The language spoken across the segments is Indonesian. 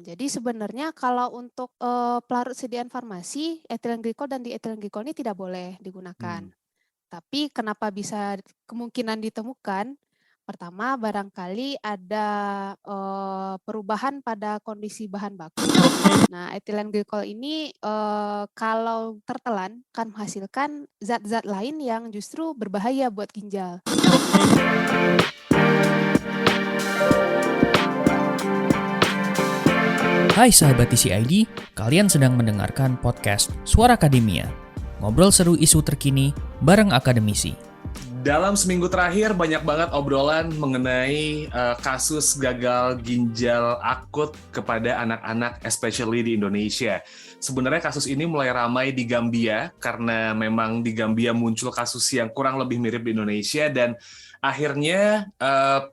Jadi sebenarnya kalau untuk, pelarut sediaan farmasi, etilen glikol dan dietilen glikol ini tidak boleh digunakan. Hmm. Tapi kenapa bisa kemungkinan ditemukan, pertama barangkali ada, perubahan pada kondisi bahan baku. Nah, etilen glikol ini, kalau tertelan akan menghasilkan zat-zat lain yang justru berbahaya buat ginjal. Hai sahabat TCID, kalian sedang mendengarkan podcast Suara Akademia. Ngobrol seru isu terkini bareng akademisi. Dalam seminggu terakhir banyak banget obrolan mengenai kasus gagal ginjal akut kepada anak-anak, especially di Indonesia. Sebenarnya kasus ini mulai ramai di Gambia karena memang di Gambia muncul kasus yang kurang lebih mirip di Indonesia dan akhirnya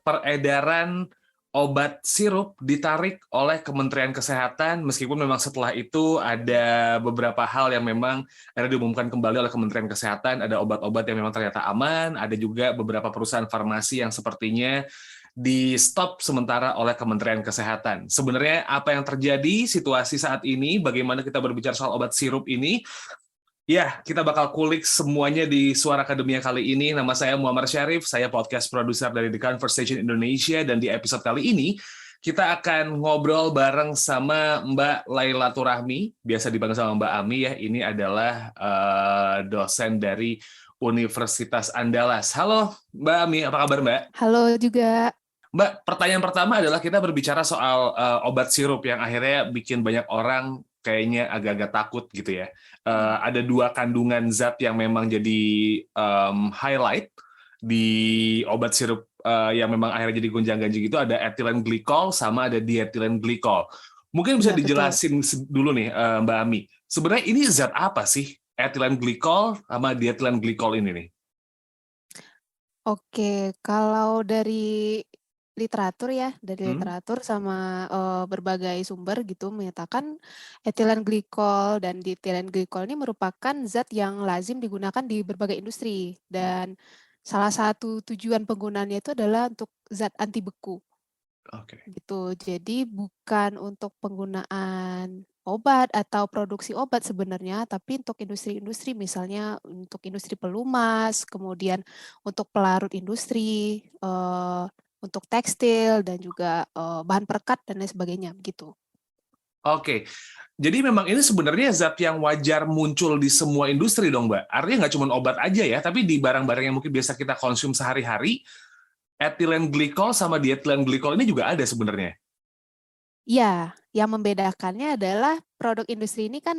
peredaran obat sirup ditarik oleh Kementerian Kesehatan meskipun memang setelah itu ada beberapa hal yang memang akhirnya diumumkan kembali oleh Kementerian Kesehatan, ada obat-obat yang memang ternyata aman, ada juga beberapa perusahaan farmasi yang sepertinya di stop sementara oleh Kementerian Kesehatan. Sebenarnya apa yang terjadi situasi saat ini, bagaimana kita berbicara soal obat sirup ini, ya kita bakal kulik semuanya di Suara Akademia kali ini. Nama saya Muhammad Syarif, saya podcast produser dari The Conversation Indonesia, dan di episode kali ini kita akan ngobrol bareng sama Mbak Laila Turahmi, biasa dipanggil sama Mbak Ami ya. Ini adalah dosen dari Universitas Andalas. Halo Mbak Ami, apa kabar Mbak? Halo juga. Mbak, pertanyaan pertama adalah kita berbicara soal obat sirup yang akhirnya bikin banyak orang kayaknya agak-agak takut gitu ya. Ada dua kandungan zat yang memang jadi highlight di obat sirup yang memang akhirnya jadi gonjang-ganjing itu, ada etilen glikol sama ada dietilen glikol. Mungkin bisa Iya, betul. dijelasin dulu nih Mbak Ami, sebenarnya ini zat apa sih etilen glikol sama dietilen glikol ini nih? Oke, kalau dari literatur ya, dari Hmm? literatur sama, berbagai sumber gitu menyatakan etilen glikol dan dietilen glikol ini merupakan zat yang lazim digunakan di berbagai industri dan salah satu tujuan penggunaannya itu adalah untuk zat anti beku. Oke. Gitu. Jadi bukan untuk penggunaan obat atau produksi obat sebenarnya, tapi untuk industri-industri, misalnya untuk industri pelumas, kemudian untuk pelarut industri, untuk tekstil dan juga, bahan perekat dan lain sebagainya, begitu. Oke, jadi memang ini sebenarnya zat yang wajar muncul di semua industri dong, Mbak? Artinya nggak cuma obat aja ya, tapi di barang-barang yang mungkin biasa kita konsum sehari-hari, etilen glikol sama dietilen glikol ini juga ada sebenarnya. Iya, yang membedakannya adalah produk industri ini kan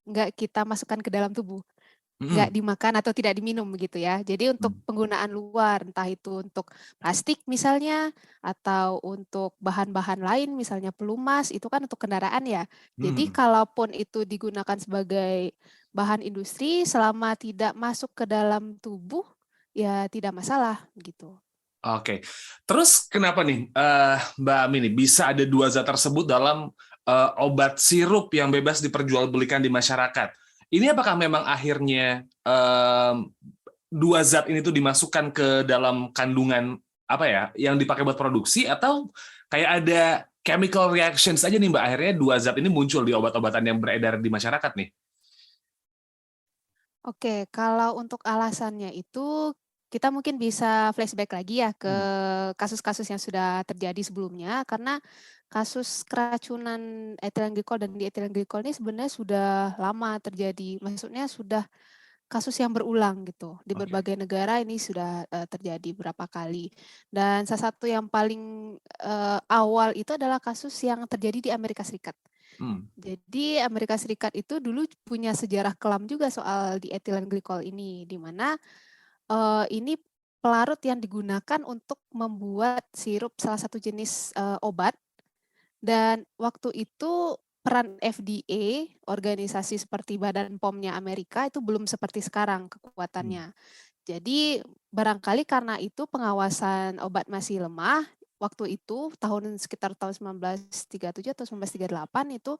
nggak kita masukkan ke dalam tubuh. Nggak Mm-mm. dimakan atau tidak diminum begitu ya. Jadi untuk penggunaan luar, entah itu untuk plastik misalnya, atau untuk bahan-bahan lain misalnya pelumas, itu kan untuk kendaraan ya. Jadi Hmm. kalaupun itu digunakan sebagai bahan industri, selama tidak masuk ke dalam tubuh, ya tidak masalah gitu. Oke, terus kenapa nih Mbak Ami nih bisa ada dua zat tersebut dalam obat sirup yang bebas diperjualbelikan di masyarakat? Ini apakah memang akhirnya dua zat ini tuh dimasukkan ke dalam kandungan apa ya yang dipakai buat produksi, atau kayak ada chemical reactions aja nih Mbak, akhirnya dua zat ini muncul di obat-obatan yang beredar di masyarakat nih? Oke, kalau untuk alasannya itu, kita mungkin bisa flashback lagi ya ke Hmm. kasus-kasus yang sudah terjadi sebelumnya, karena kasus keracunan etilen glikol dan dietilen glikol ini sebenarnya sudah lama terjadi. Maksudnya sudah kasus yang berulang gitu. Di Oke. berbagai negara ini sudah, terjadi berapa kali. Dan salah satu yang paling, awal itu adalah kasus yang terjadi di Amerika Serikat. Hmm. Jadi Amerika Serikat itu dulu punya sejarah kelam juga soal dietilen glikol ini, di mana, ini pelarut yang digunakan untuk membuat sirup salah satu jenis, obat, dan waktu itu peran FDA, organisasi seperti Badan POM-nya Amerika itu belum seperti sekarang Hmm. kekuatannya. Jadi barangkali karena itu pengawasan obat masih lemah, waktu itu sekitar tahun 1937 atau 1938 itu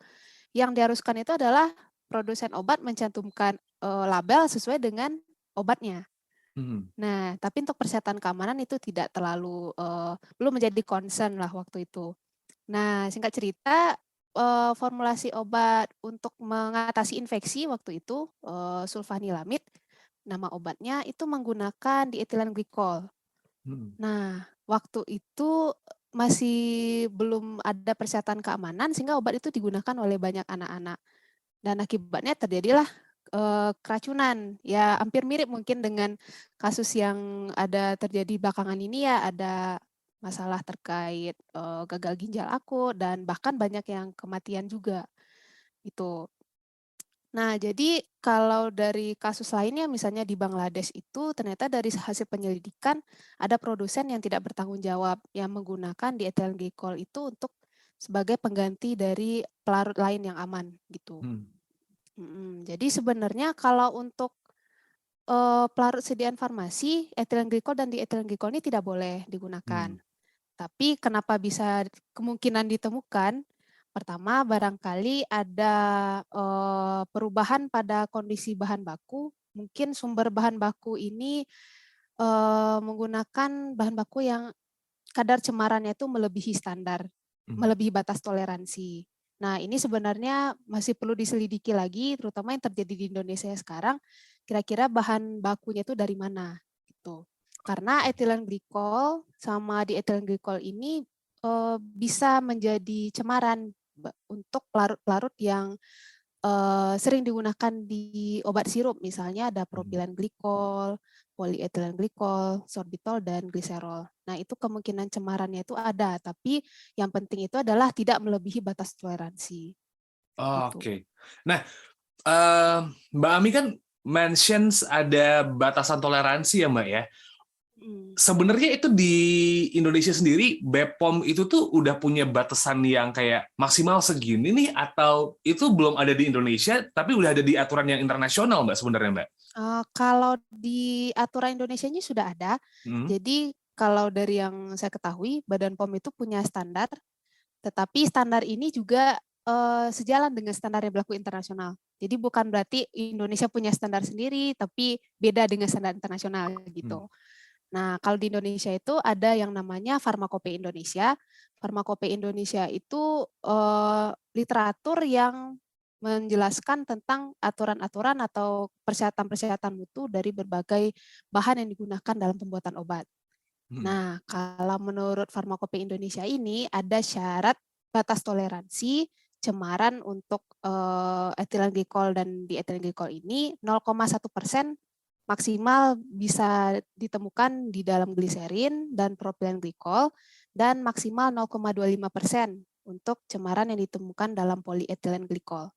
yang diharuskan itu adalah produsen obat mencantumkan, label sesuai dengan obatnya. Hmm. Nah, tapi untuk persyaratan keamanan itu tidak terlalu, belum menjadi concern lah waktu itu. Nah, singkat cerita, formulasi obat untuk mengatasi infeksi waktu itu, sulfanilamid, nama obatnya itu menggunakan dietilen glikol. Hmm. Nah, waktu itu masih belum ada persyaratan keamanan sehingga obat itu digunakan oleh banyak anak-anak. Dan akibatnya terjadilah keracunan. Ya hampir mirip mungkin dengan kasus yang ada terjadi belakangan ini ya, ada masalah terkait gagal ginjal akut dan bahkan banyak yang kematian juga. Itu. Nah, jadi kalau dari kasus lainnya misalnya di Bangladesh itu ternyata dari hasil penyelidikan ada produsen yang tidak bertanggung jawab yang menggunakan dietilen glikol itu untuk sebagai pengganti dari pelarut lain yang aman gitu. Jadi sebenarnya kalau untuk pelarut sediaan farmasi, etilen glikol dan dietilen glikol ini tidak boleh digunakan. Tapi kenapa bisa kemungkinan ditemukan? Pertama, barangkali ada perubahan pada kondisi bahan baku. Mungkin sumber bahan baku ini menggunakan bahan baku yang kadar cemarannya itu melebihi standar, melebihi batas toleransi. Nah, ini sebenarnya masih perlu diselidiki lagi, terutama yang terjadi di Indonesia sekarang. Kira-kira bahan bakunya itu dari mana? Gitu. Karena etilen glikol sama dietilen glikol ini bisa menjadi cemaran untuk pelarut-pelarut yang sering digunakan di obat sirup, misalnya ada propilen glikol, polietilen glikol, sorbitol, dan gliserol. Nah, itu kemungkinan cemarannya itu ada, tapi yang penting itu adalah tidak melebihi batas toleransi. Gitu. Oke. Nah, Mbak Ami kan mentions ada batasan toleransi ya, Mbak ya. Sebenarnya itu di Indonesia sendiri, BPOM itu tuh udah punya batasan yang kayak maksimal segini nih, atau itu belum ada di Indonesia, tapi udah ada di aturan yang internasional, Mbak, sebenarnya, Mbak? Kalau di aturan Indonesianya sudah ada, jadi kalau dari yang saya ketahui, Badan POM itu punya standar, tetapi standar ini juga sejalan dengan standar yang berlaku internasional. Jadi bukan berarti Indonesia punya standar sendiri, tapi beda dengan standar internasional gitu. Nah, kalau di Indonesia itu ada yang namanya Farmakope Indonesia. Farmakope Indonesia itu literatur yang menjelaskan tentang aturan-aturan atau persyaratan-persyaratan mutu dari berbagai bahan yang digunakan dalam pembuatan obat. Nah, kalau menurut Farmakope Indonesia ini ada syarat batas toleransi cemaran untuk etilen glikol dan dietilen glikol ini 0,1% maksimal bisa ditemukan di dalam gliserin dan propilen glikol dan maksimal 0,25% untuk cemaran yang ditemukan dalam polietilen glikol.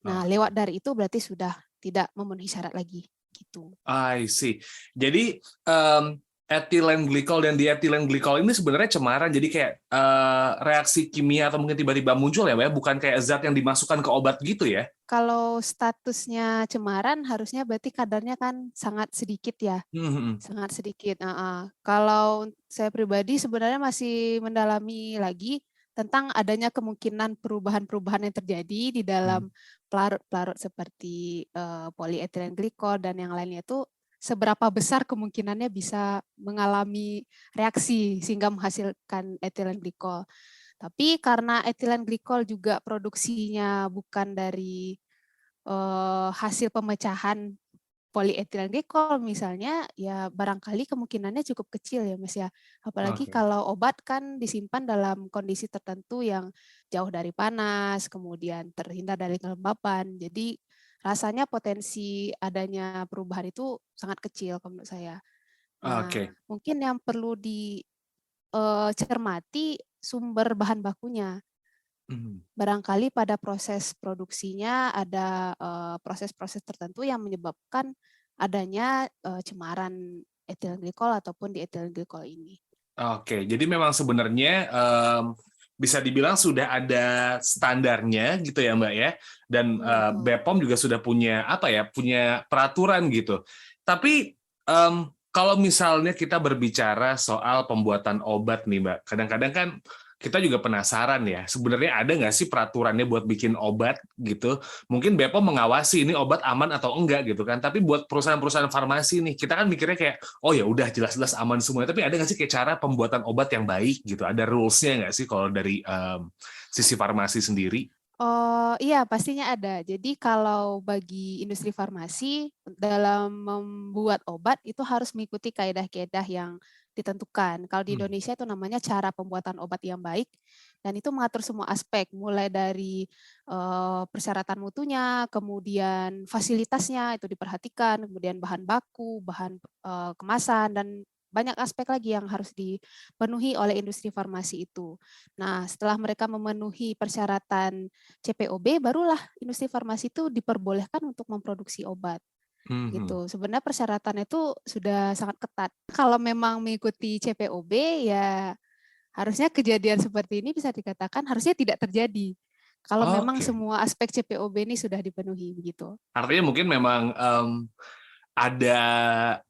Nah, lewat dari itu berarti sudah tidak memenuhi syarat lagi gitu. I see. Jadi etilen glikol dan dietilen glikol ini sebenarnya cemaran, jadi kayak reaksi kimia atau mungkin tiba-tiba muncul ya, Mbak, bukan kayak zat yang dimasukkan ke obat gitu ya? Kalau statusnya cemaran harusnya berarti kadarnya kan sangat sedikit ya, sangat sedikit. Kalau saya pribadi sebenarnya masih mendalami lagi tentang adanya kemungkinan perubahan-perubahan yang terjadi di dalam pelarut-pelarut seperti polietilen glikol dan yang lainnya itu seberapa besar kemungkinannya bisa mengalami reaksi sehingga menghasilkan etilen glikol. Tapi karena etilen glikol juga produksinya bukan dari hasil pemecahan polietilen glikol misalnya, ya barangkali kemungkinannya cukup kecil ya Mas ya. Apalagi kalau obat kan disimpan dalam kondisi tertentu yang jauh dari panas, kemudian terhindar dari kelembapan. Jadi rasanya potensi adanya perubahan itu sangat kecil menurut saya. Nah, mungkin yang perlu dicermati sumber bahan bakunya. Barangkali pada proses produksinya ada proses-proses tertentu yang menyebabkan adanya cemaran etilen glikol ataupun dietilen glikol ini. Oke, jadi memang sebenarnya bisa dibilang sudah ada standarnya gitu ya, Mbak ya, dan BPOM juga sudah punya punya peraturan gitu. Tapi kalau misalnya kita berbicara soal pembuatan obat nih, Mbak, kadang-kadang kan kita juga penasaran ya, sebenarnya ada nggak sih peraturannya buat bikin obat gitu? Mungkin BPOM mengawasi ini obat aman atau enggak gitu kan, tapi buat perusahaan-perusahaan farmasi nih, kita kan mikirnya kayak, oh ya udah jelas-jelas aman semua, tapi ada nggak sih kayak cara pembuatan obat yang baik gitu? Ada rules-nya nggak sih kalau dari sisi farmasi sendiri? Oh iya, pastinya ada. Jadi kalau bagi industri farmasi, dalam membuat obat itu harus mengikuti kaedah-kaedah yang ditentukan. Kalau di Hmm. Indonesia itu namanya cara pembuatan obat yang baik, dan itu mengatur semua aspek, mulai dari persyaratan mutunya, kemudian fasilitasnya itu diperhatikan, kemudian bahan baku, bahan kemasan, dan banyak aspek lagi yang harus dipenuhi oleh industri farmasi itu. Nah, setelah mereka memenuhi persyaratan CPOB, barulah industri farmasi itu diperbolehkan untuk memproduksi obat Mhm. gitu. Sebenarnya persyaratannya itu sudah sangat ketat. Kalau memang mengikuti CPOB, ya harusnya kejadian seperti ini bisa dikatakan harusnya tidak terjadi. Kalau memang Oke. semua aspek CPOB ini sudah dipenuhi begitu. Artinya mungkin memang ada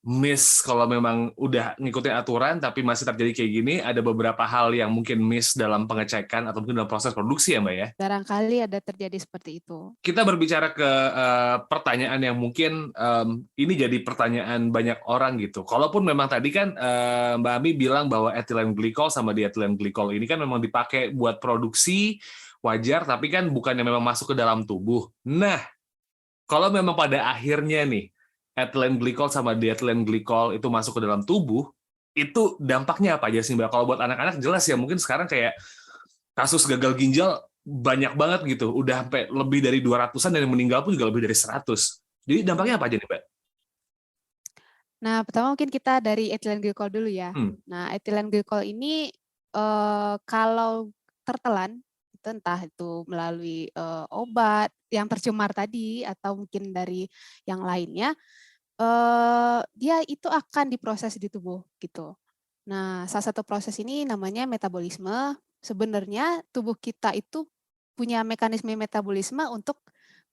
miss kalau memang udah ngikutin aturan tapi masih terjadi kayak gini, ada beberapa hal yang mungkin miss dalam pengecekan atau mungkin dalam proses produksi ya Mbak ya. Barangkali ada terjadi seperti itu. Kita berbicara ke pertanyaan yang mungkin ini jadi pertanyaan banyak orang gitu. Kalaupun memang tadi kan Mbak Ami bilang bahwa ethylene glycol sama diethylene glycol ini kan memang dipakai buat produksi wajar, tapi kan bukannya memang masuk ke dalam tubuh. Nah, kalau memang pada akhirnya nih ethylene glycol sama diethylene glycol itu masuk ke dalam tubuh, itu dampaknya apa aja sih Mbak? Kalau buat anak-anak jelas ya, mungkin sekarang kayak kasus gagal ginjal banyak banget gitu, udah sampai lebih dari 200-an dan yang meninggal pun juga lebih dari 100. Jadi dampaknya apa aja nih Mbak? Nah, pertama mungkin kita dari ethylene glycol dulu ya. Hmm. Nah, ethylene glycol ini kalau tertelan, itu entah itu melalui obat yang tercemar tadi atau mungkin dari yang lainnya, dia itu akan diproses di tubuh gitu. Nah, salah satu proses ini namanya metabolisme. Sebenarnya tubuh kita itu punya mekanisme metabolisme untuk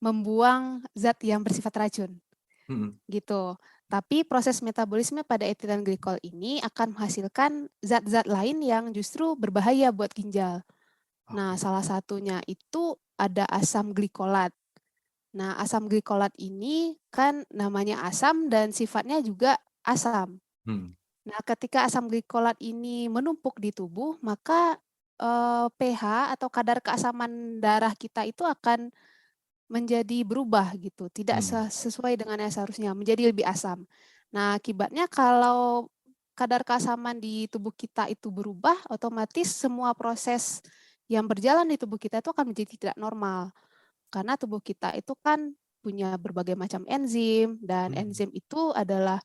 membuang zat yang bersifat racun Hmm. gitu. Tapi proses metabolisme pada etilen glikol ini akan menghasilkan zat-zat lain yang justru berbahaya buat ginjal. Nah, Oke. salah satunya itu ada asam glikolat. Nah, asam glikolat ini kan namanya asam dan sifatnya juga asam. Hmm. Nah, ketika asam glikolat ini menumpuk di tubuh, maka pH atau kadar keasaman darah kita itu akan menjadi berubah gitu, tidak Hmm. sesuai dengan yang seharusnya, menjadi lebih asam. Nah, akibatnya kalau kadar keasaman di tubuh kita itu berubah, otomatis semua proses yang berjalan di tubuh kita itu akan menjadi tidak normal. Karena tubuh kita itu kan punya berbagai macam enzim, dan Hmm. enzim itu adalah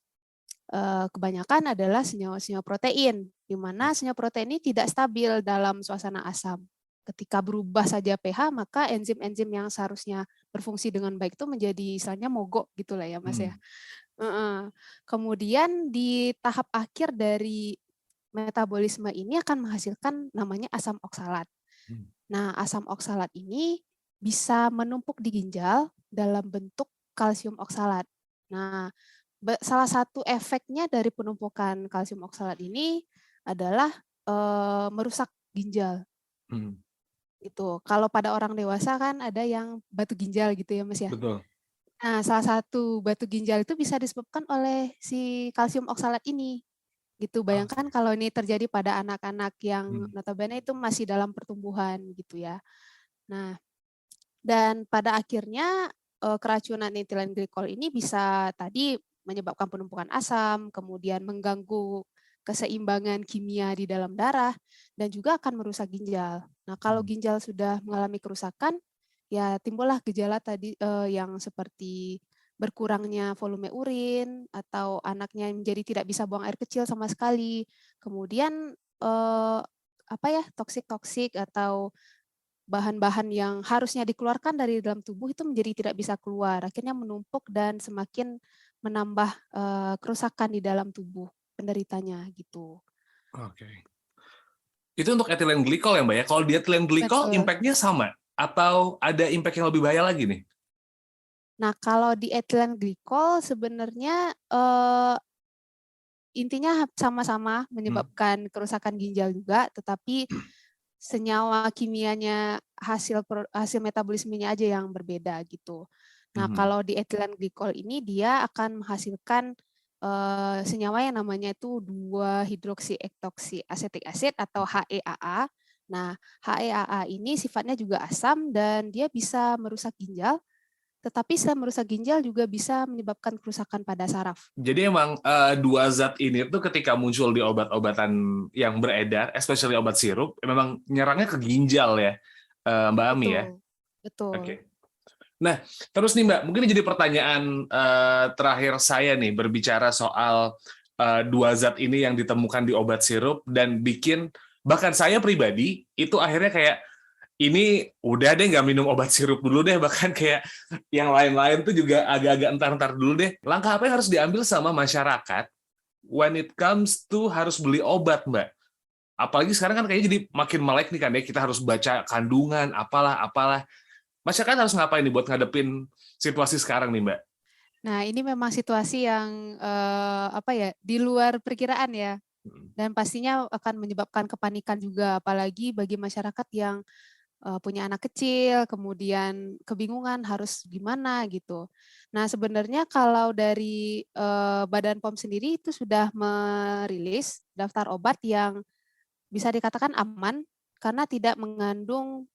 kebanyakan adalah senyawa-senyawa protein, di mana senyawa protein ini tidak stabil dalam suasana asam. Ketika berubah saja pH, maka enzim-enzim yang seharusnya berfungsi dengan baik itu menjadi istilahnya mogok gitulah ya Mas ya. Hmm. Kemudian di tahap akhir dari metabolisme ini akan menghasilkan namanya asam oksalat. Hmm. Nah, asam oksalat ini bisa menumpuk di ginjal dalam bentuk kalsium oksalat. Nah, salah satu efeknya dari penumpukan kalsium oksalat ini adalah merusak ginjal Hmm. gitu. Kalau pada orang dewasa kan ada yang batu ginjal gitu ya Mas ya. Betul. Nah, salah satu batu ginjal itu bisa disebabkan oleh si kalsium oksalat ini gitu. Bayangkan Oke. kalau ini terjadi pada anak-anak yang Hmm. notabene itu masih dalam pertumbuhan gitu ya. Nah, dan pada akhirnya keracunan etilen glikol ini bisa tadi menyebabkan penumpukan asam, kemudian mengganggu keseimbangan kimia di dalam darah, dan juga akan merusak ginjal. Nah, kalau Hmm. ginjal sudah mengalami kerusakan, ya timbullah gejala tadi yang seperti berkurangnya volume urin, atau anaknya menjadi tidak bisa buang air kecil sama sekali. Kemudian toksik-toksik atau bahan-bahan yang harusnya dikeluarkan dari dalam tubuh itu menjadi tidak bisa keluar, akhirnya menumpuk dan semakin menambah kerusakan di dalam tubuh penderitanya gitu. Oke. Itu untuk ethylene glycol ya Mbak ya. Kalau diethylene glycol Betul. impact-nya sama atau ada impact yang lebih bahaya lagi nih? Nah, kalau di ethylene glycol sebenarnya intinya sama-sama Hmm. menyebabkan kerusakan ginjal juga, tetapi senyawa kimianya, hasil metabolismenya aja yang berbeda gitu. Nah, kalau di etilen glikol ini dia akan menghasilkan senyawa yang namanya itu 2-hidroksiektoksie asetik asid atau HEAA. Nah, HEAA ini sifatnya juga asam dan dia bisa merusak ginjal, tetapi selain merusak ginjal juga bisa menyebabkan kerusakan pada saraf. Jadi emang dua zat ini tuh ketika muncul di obat-obatan yang beredar, especially obat sirup, memang nyerangnya ke ginjal ya, Mbak Ami ya. Betul, betul. Oke. Nah, terus nih Mbak, mungkin jadi pertanyaan terakhir saya nih berbicara soal dua zat ini yang ditemukan di obat sirup dan bikin bahkan saya pribadi itu akhirnya kayak ini udah deh nggak minum obat sirup dulu deh, bahkan kayak yang lain-lain tuh juga agak-agak entar-entar dulu deh. Langkah apa yang harus diambil sama masyarakat when it comes to harus beli obat, Mbak? Apalagi sekarang kan kayaknya jadi makin melek nih kan ya, kita harus baca kandungan, apalah. Masyarakat harus ngapain nih buat ngadepin situasi sekarang nih, Mbak? Nah, ini memang situasi yang di luar perkiraan ya, dan pastinya akan menyebabkan kepanikan juga, apalagi bagi masyarakat yang punya anak kecil, kemudian kebingungan harus gimana gitu. Nah, sebenarnya kalau dari Badan POM sendiri itu sudah merilis daftar obat yang bisa dikatakan aman karena tidak mengandung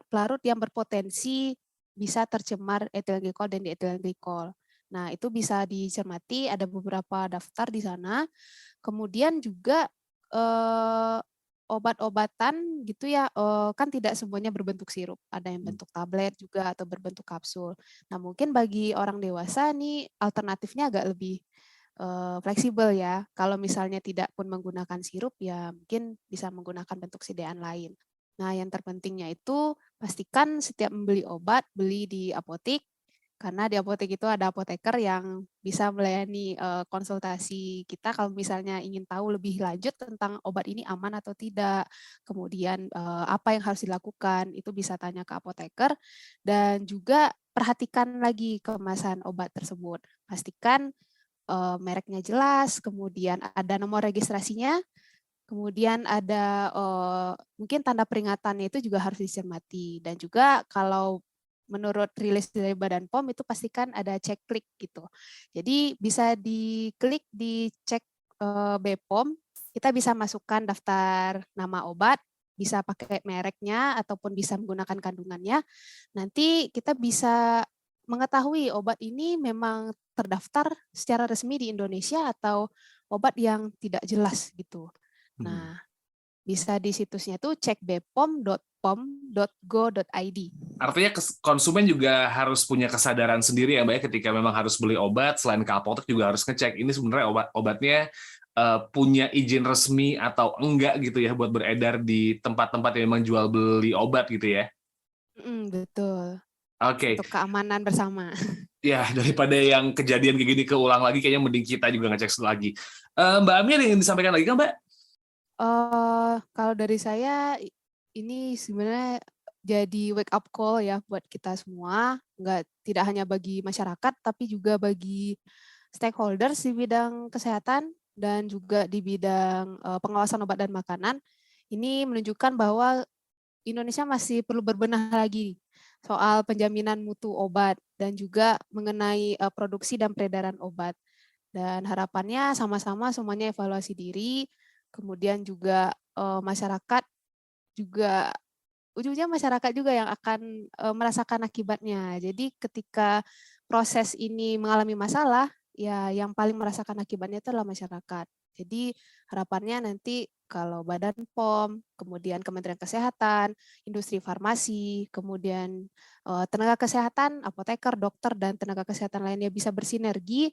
pelarut yang berpotensi bisa tercemar etilen glikol dan dietilen glikol. Nah, itu bisa dicermati, ada beberapa daftar di sana. Kemudian juga obat-obatan gitu ya, kan tidak semuanya berbentuk sirup, ada yang bentuk tablet juga atau berbentuk kapsul. Nah, mungkin bagi orang dewasa nih alternatifnya agak lebih fleksibel ya. Kalau misalnya tidak pun menggunakan sirup, ya mungkin bisa menggunakan bentuk sediaan lain. Nah, yang terpentingnya itu pastikan setiap membeli obat, beli di apotek, karena di apotek itu ada apoteker yang bisa melayani konsultasi kita kalau misalnya ingin tahu lebih lanjut tentang obat ini aman atau tidak. Kemudian apa yang harus dilakukan, itu bisa tanya ke apoteker. Dan juga perhatikan lagi kemasan obat tersebut. Pastikan mereknya jelas, kemudian ada nomor registrasinya, kemudian ada mungkin tanda peringatannya itu juga harus dicermati. Dan juga kalau menurut rilis dari Badan POM itu pastikan ada cek klik gitu. Jadi bisa diklik di cek BPOM, kita bisa masukkan daftar nama obat, bisa pakai mereknya ataupun bisa menggunakan kandungannya. Nanti kita bisa mengetahui obat ini memang terdaftar secara resmi di Indonesia atau obat yang tidak jelas gitu. Nah, bisa di situsnya tuh cek bepom.pom.go.id. Artinya konsumen juga harus punya kesadaran sendiri ya Mbak ya, ketika memang harus beli obat, selain ke apotek juga harus ngecek ini sebenarnya obatnya punya izin resmi atau enggak gitu ya buat beredar di tempat-tempat yang memang jual beli obat gitu ya. Betul. Oke. Untuk keamanan bersama. Ya, daripada yang kejadian kayak gini keulang lagi, kayaknya mending kita juga ngecek lagi. Mbak Ami ada yang disampaikan lagi kan, Mbak? Kalau dari saya, ini sebenarnya jadi wake up call ya buat kita semua, tidak hanya bagi masyarakat, tapi juga bagi stakeholders di bidang kesehatan dan juga di bidang pengawasan obat dan makanan. Ini menunjukkan bahwa Indonesia masih perlu berbenah lagi soal penjaminan mutu obat dan juga mengenai produksi dan peredaran obat. Dan harapannya sama-sama semuanya evaluasi diri, kemudian juga masyarakat juga, ujungnya masyarakat juga yang akan merasakan akibatnya. Jadi ketika proses ini mengalami masalah, ya yang paling merasakan akibatnya itu adalah masyarakat. Jadi harapannya nanti kalau Badan POM, kemudian Kementerian Kesehatan, industri farmasi, kemudian tenaga kesehatan, apoteker, dokter, dan tenaga kesehatan lainnya bisa bersinergi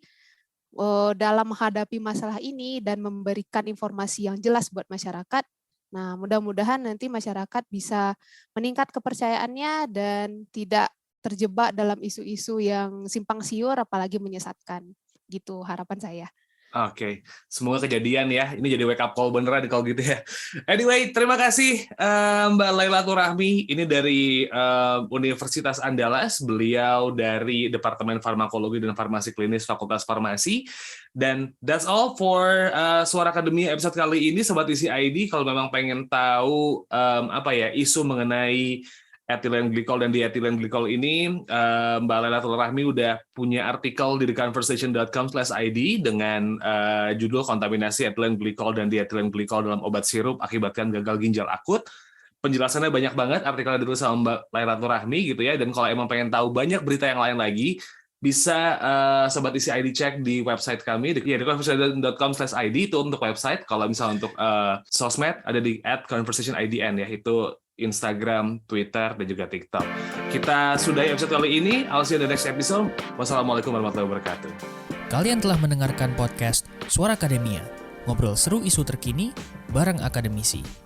dalam menghadapi masalah ini dan memberikan informasi yang jelas buat masyarakat. Nah, mudah-mudahan nanti masyarakat bisa meningkat kepercayaannya dan tidak terjebak dalam isu-isu yang simpang siur apalagi menyesatkan. Gitu harapan saya. Oke, semoga kejadian ya. Ini jadi wake up call beneran kalau gitu ya. Anyway, terima kasih Mbak Lailatul Rahmi. Ini dari Universitas Andalas. Beliau dari Departemen Farmakologi dan Farmasi Klinis Fakultas Farmasi. Dan that's all for Suara Akademia episode kali ini, Sobat Isi ID. Kalau memang pengen tahu isu mengenai ethylene glycol dan diethylene glycol ini, Mbak Lailatul Rahmi udah punya artikel di theconversation.com/id dengan judul kontaminasi ethylene glycol dan diethylene glycol dalam obat sirup akibatkan gagal ginjal akut. Penjelasannya banyak banget, artikelnya ditulis sama Mbak Lailatul Rahmi gitu ya. Dan kalau emang pengen tahu banyak berita yang lain lagi, bisa Sobat Isi ID cek di website kami, di theconversation.com/id itu untuk website. Kalau misalnya untuk sosmed ada di @conversationidn ya, itu Instagram, Twitter, dan juga TikTok. Kita sudahi episode kali ini. I'll see you in the next episode. Wassalamualaikum warahmatullahi wabarakatuh. Kalian telah mendengarkan podcast Suara Akademia, ngobrol seru isu terkini bareng akademisi.